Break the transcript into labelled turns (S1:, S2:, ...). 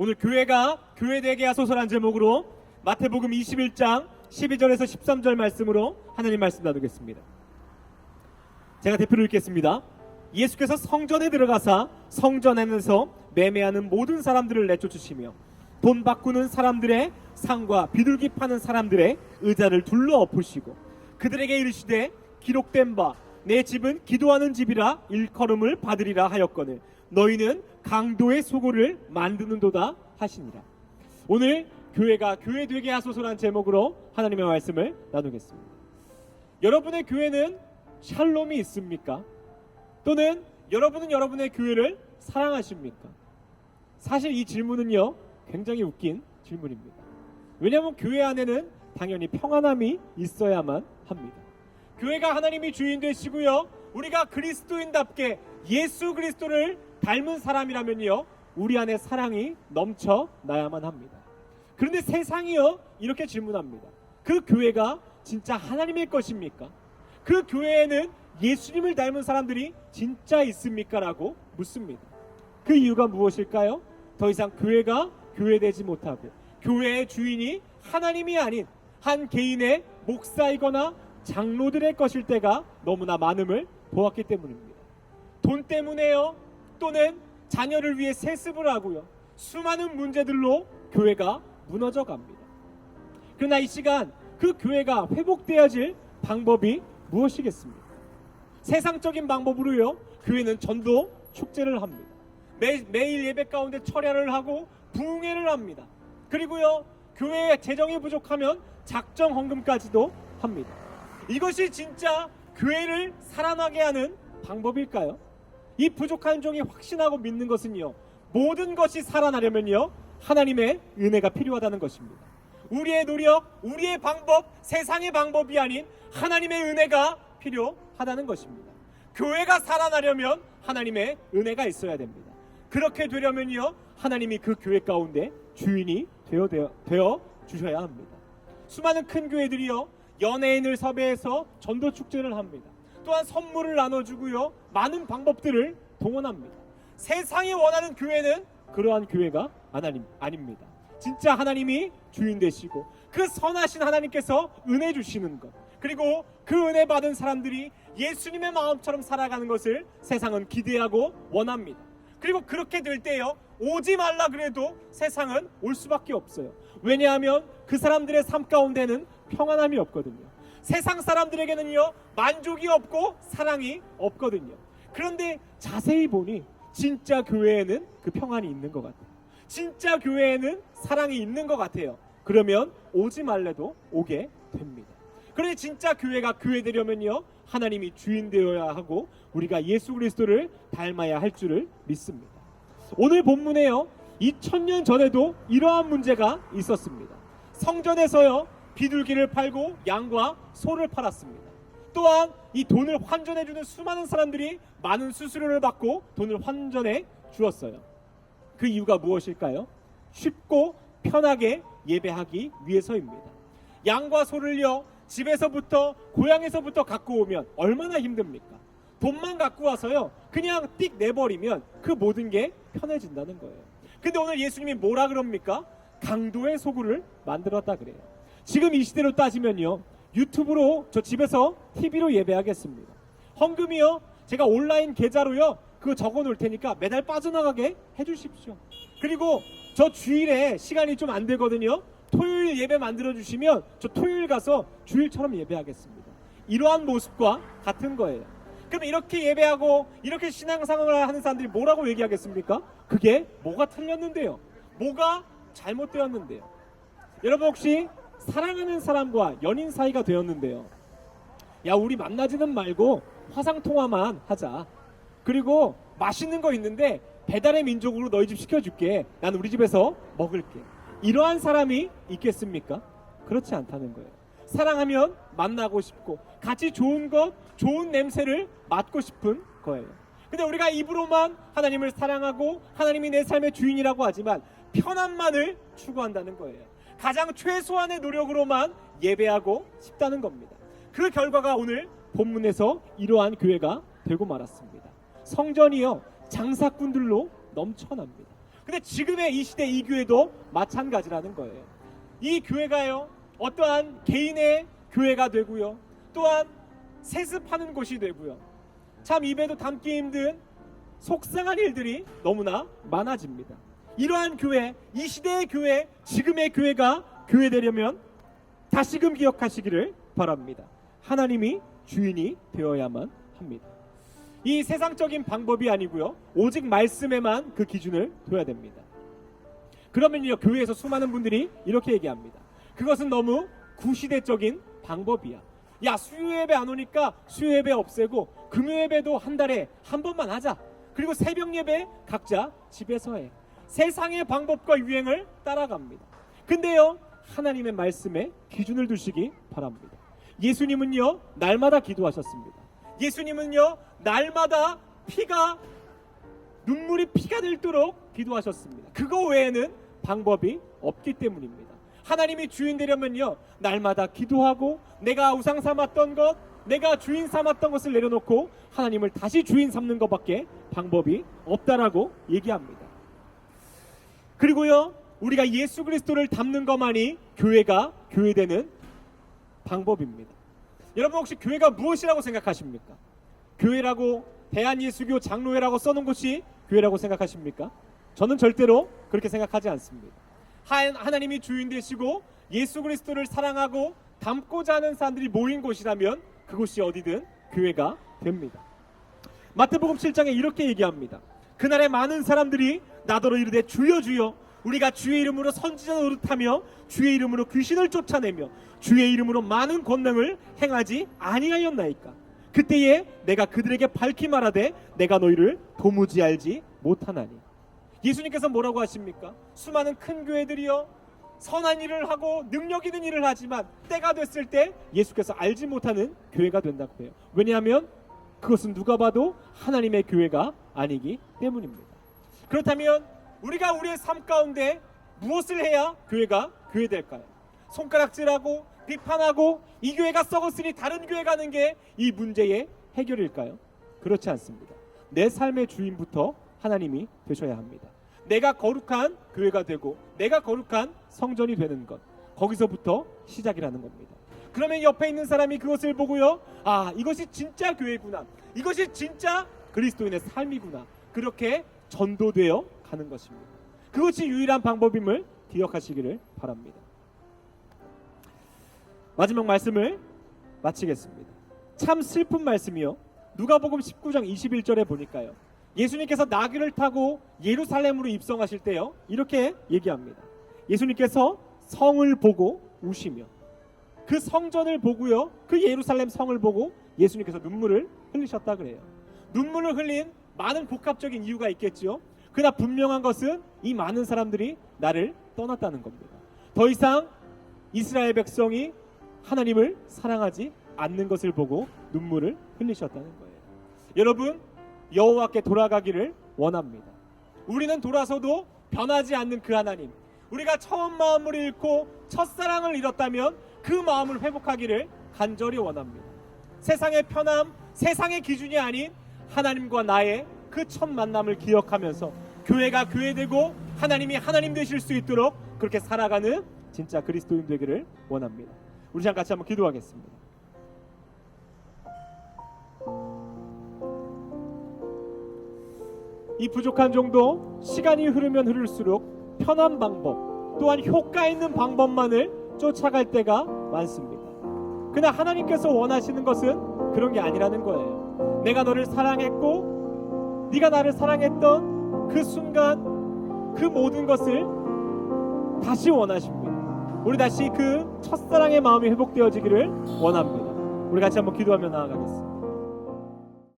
S1: 오늘 교회가 교회되게 하소서란 제목으로 마태복음 21장 12절에서 13절 말씀으로 하나님 말씀 나누겠습니다. 제가 대표로 읽겠습니다. 예수께서 성전에 들어가사 성전 안에서 매매하는 모든 사람들을 내쫓으시며 돈 바꾸는 사람들의 상과 비둘기 파는 사람들의 의자를 둘러 엎으시고 그들에게 이르시되 기록된 바 내 집은 기도하는 집이라 일컬음을 받으리라 하였거늘 너희는 강도의 소굴을 만드는도다 하시니라. 오늘 교회가 교회되게 하소서란 제목으로 하나님의 말씀을 나누겠습니다. 여러분의 교회는 샬롬이 있습니까? 또는 여러분은 여러분의 교회를 사랑하십니까? 사실 이 질문은요 굉장히 웃긴 질문입니다. 왜냐하면 교회 안에는 당연히 평안함이 있어야만 합니다. 교회가 하나님이 주인 되시고요 우리가 그리스도인답게 예수 그리스도를 닮은 사람이라면요 우리 안에 사랑이 넘쳐나야만 합니다. 그런데 세상이요 이렇게 질문합니다. 그 교회가 진짜 하나님의 것입니까? 그 교회에는 예수님을 닮은 사람들이 진짜 있습니까? 라고 묻습니다. 그 이유가 무엇일까요? 더 이상 교회가 교회되지 못하고 교회의 주인이 하나님이 아닌 한 개인의 목사이거나 장로들의 것일 때가 너무나 많음을 보았기 때문입니다. 돈 때문에요 또는 자녀를 위해 세습을 하고요 수많은 문제들로 교회가 무너져 갑니다. 그러나 이 시간 그 교회가 회복되어질 방법이 무엇이겠습니까? 세상적인 방법으로요 교회는 전도 축제를 합니다. 매일 예배 가운데 철야를 하고 부흥회를 합니다. 그리고요 교회에 재정이 부족하면 작정 헌금까지도 합니다. 이것이 진짜 교회를 살아나게 하는 방법일까요? 이 부족한 종이 확신하고 믿는 것은요 모든 것이 살아나려면요 하나님의 은혜가 필요하다는 것입니다. 우리의 노력, 우리의 방법, 세상의 방법이 아닌 하나님의 은혜가 필요하다는 것입니다. 교회가 살아나려면 하나님의 은혜가 있어야 됩니다. 그렇게 되려면요 하나님이 그 교회 가운데 주인이 되어 주셔야 합니다. 수많은 큰 교회들이요 연예인을 섭외해서 전도 축제를 합니다. 또한 선물을 나눠주고요 많은 방법들을 동원합니다. 세상이 원하는 교회는 그러한 교회가 아닙니다. 진짜 하나님이 주인 되시고 그 선하신 하나님께서 은혜 주시는 것 그리고 그 은혜 받은 사람들이 예수님의 마음처럼 살아가는 것을 세상은 기대하고 원합니다. 그리고 그렇게 될 때요 오지 말라 그래도 세상은 올 수밖에 없어요. 왜냐하면 그 사람들의 삶 가운데는 평안함이 없거든요. 세상 사람들에게는요 만족이 없고 사랑이 없거든요. 그런데 자세히 보니 진짜 교회에는 그 평안이 있는 것 같아요. 진짜 교회에는 사랑이 있는 것 같아요. 그러면 오지 말래도 오게 됩니다. 그런데 진짜 교회가 교회되려면요 하나님이 주인 되어야 하고 우리가 예수 그리스도를 닮아야 할 줄을 믿습니다. 오늘 본문에요 2000년 전에도 이러한 문제가 있었습니다. 성전에서요 비둘기를 팔고 양과 소를 팔았습니다. 또한 이 돈을 환전해주는 수많은 사람들이 많은 수수료를 받고 돈을 환전해 주었어요. 그 이유가 무엇일까요? 쉽고 편하게 예배하기 위해서입니다. 양과 소를요 집에서부터 고향에서부터 갖고 오면 얼마나 힘듭니까? 돈만 갖고 와서요 그냥 띡 내버리면 그 모든 게 편해진다는 거예요. 근데 오늘 예수님이 뭐라 그럽니까? 강도의 소굴을 만들었다 그래요. 지금 이 시대로 따지면요 유튜브로 저 집에서 TV로 예배하겠습니다. 헌금이요 제가 온라인 계좌로요 그거 적어 놓을 테니까 매달 빠져나가게 해주십시오. 그리고 저 주일에 시간이 좀 안 되거든요. 토요일 예배 만들어 주시면 저 토요일 가서 주일처럼 예배하겠습니다. 이러한 모습과 같은 거예요. 그럼 이렇게 예배하고 이렇게 신앙생활을 하는 사람들이 뭐라고 얘기하겠습니까? 그게 뭐가 틀렸는데요? 뭐가 잘못되었는데요? 여러분 혹시 사랑하는 사람과 연인 사이가 되었는데요 야 우리 만나지는 말고 화상통화만 하자. 그리고 맛있는 거 있는데 배달의 민족으로 너희 집 시켜줄게. 난 우리 집에서 먹을게. 이러한 사람이 있겠습니까? 그렇지 않다는 거예요. 사랑하면 만나고 싶고 같이 좋은 것, 좋은 냄새를 맡고 싶은 거예요. 근데 우리가 입으로만 하나님을 사랑하고 하나님이 내 삶의 주인이라고 하지만 편안만을 추구한다는 거예요. 가장 최소한의 노력으로만 예배하고 싶다는 겁니다. 그 결과가 오늘 본문에서 이러한 교회가 되고 말았습니다. 성전이요 장사꾼들로 넘쳐납니다. 근데 지금의 이 시대 이 교회도 마찬가지라는 거예요. 이 교회가요, 어떠한 개인의 교회가 되고요, 또한 세습하는 곳이 되고요, 참 입에도 담기 힘든 속상한 일들이 너무나 많아집니다. 이러한 교회, 이 시대의 교회, 지금의 교회가 교회되려면 다시금 기억하시기를 바랍니다. 하나님이 주인이 되어야만 합니다. 이 세상적인 방법이 아니고요, 오직 말씀에만 그 기준을 둬야 됩니다. 그러면요, 교회에서 수많은 분들이 이렇게 얘기합니다. 그것은 너무 구시대적인 방법이야. 야, 수요예배 안 오니까 수요예배 없애고 금요예배도 한 달에 한 번만 하자. 그리고 새벽예배 각자 집에서 해. 세상의 방법과 유행을 따라갑니다. 근데요, 하나님의 말씀에 기준을 두시기 바랍니다. 예수님은요, 날마다 기도하셨습니다. 예수님은요, 날마다 눈물이 피가 될도록 기도하셨습니다. 그거 외에는 방법이 없기 때문입니다. 하나님이 주인 되려면요, 날마다 기도하고 내가 우상 삼았던 것, 내가 주인 삼았던 것을 내려놓고 하나님을 다시 주인 삼는 것밖에 방법이 없다라고 얘기합니다. 그리고요, 우리가 예수 그리스도를 닮는 것만이 교회가 교회되는 방법입니다. 여러분, 혹시 교회가 무엇이라고 생각하십니까? 교회라고 대한예수교 장로회라고 써놓은 곳이 교회라고 생각하십니까? 저는 절대로 그렇게 생각하지 않습니다. 하나님이 주인 되시고 예수 그리스도를 사랑하고 닮고자 하는 사람들이 모인 곳이라면 그곳이 어디든 교회가 됩니다. 마태복음 7장에 이렇게 얘기합니다. 그날에 많은 사람들이 나더러 이르되 주여 주여, 우리가 주의 이름으로 선지자 노릇하며 주의 이름으로 귀신을 쫓아내며 주의 이름으로 많은 권능을 행하지 아니하였나이까. 그때에 내가 그들에게 밝히 말하되 내가 너희를 도무지 알지 못하나니. 예수님께서 뭐라고 하십니까? 수많은 큰 교회들이요, 선한 일을 하고 능력 있는 일을 하지만 때가 됐을 때 예수께서 알지 못하는 교회가 된다고 해요. 왜냐하면 그것은 누가 봐도 하나님의 교회가 아니기 때문입니다. 그렇다면 우리가 우리의 삶 가운데 무엇을 해야 교회가 교회될까요? 손가락질하고 비판하고 이 교회가 썩었으니 다른 교회 가는 게 이 문제의 해결일까요? 그렇지 않습니다. 내 삶의 주인부터 하나님이 되셔야 합니다. 내가 거룩한 교회가 되고 내가 거룩한 성전이 되는 것, 거기서부터 시작이라는 겁니다. 그러면 옆에 있는 사람이 그것을 보고요, 아, 이것이 진짜 교회구나, 이것이 진짜 그리스도인의 삶이구나, 그렇게 전도되어 가는 것입니다. 그것이 유일한 방법임을 기억하시기를 바랍니다. 마지막 말씀을 마치겠습니다. 참 슬픈 말씀이요, 누가복음 19장 21절에 보니까요, 예수님께서 나귀를 타고 예루살렘으로 입성하실 때요, 이렇게 얘기합니다. 예수님께서 성을 보고 우시며, 그 성전을 보고요, 그 예루살렘 성을 보고 예수님께서 눈물을 흘리셨다 그래요. 눈물을 흘린 많은 복합적인 이유가 있겠지요. 그러나 분명한 것은 이 많은 사람들이 나를 떠났다는 겁니다. 더 이상 이스라엘 백성이 하나님을 사랑하지 않는 것을 보고 눈물을 흘리셨다는 거예요. 여러분, 여호와께 돌아가기를 원합니다. 우리는 돌아서도 변하지 않는 그 하나님, 우리가 처음 마음을 잃고 첫사랑을 잃었다면 그 마음을 회복하기를 간절히 원합니다. 세상의 편함, 세상의 기준이 아닌 하나님과 나의 그 첫 만남을 기억하면서 교회가 교회되고 하나님이 하나님 되실 수 있도록 그렇게 살아가는 진짜 그리스도인 되기를 원합니다. 우리 시간 같이 한번 기도하겠습니다. 이 부족한 정도, 시간이 흐르면 흐를수록 편한 방법, 또한 효과 있는 방법만을 쫓아갈 때가 많습니다. 그러나 하나님께서 원하시는 것은 그런 게 아니라는 거예요. 내가 너를 사랑했고 네가 나를 사랑했던 그 순간, 그 모든 것을 다시 원하십니다. 우리 다시 그 첫사랑의 마음이 회복되어지기를 원합니다. 우리 같이 한번 기도하며 나아가겠습니다.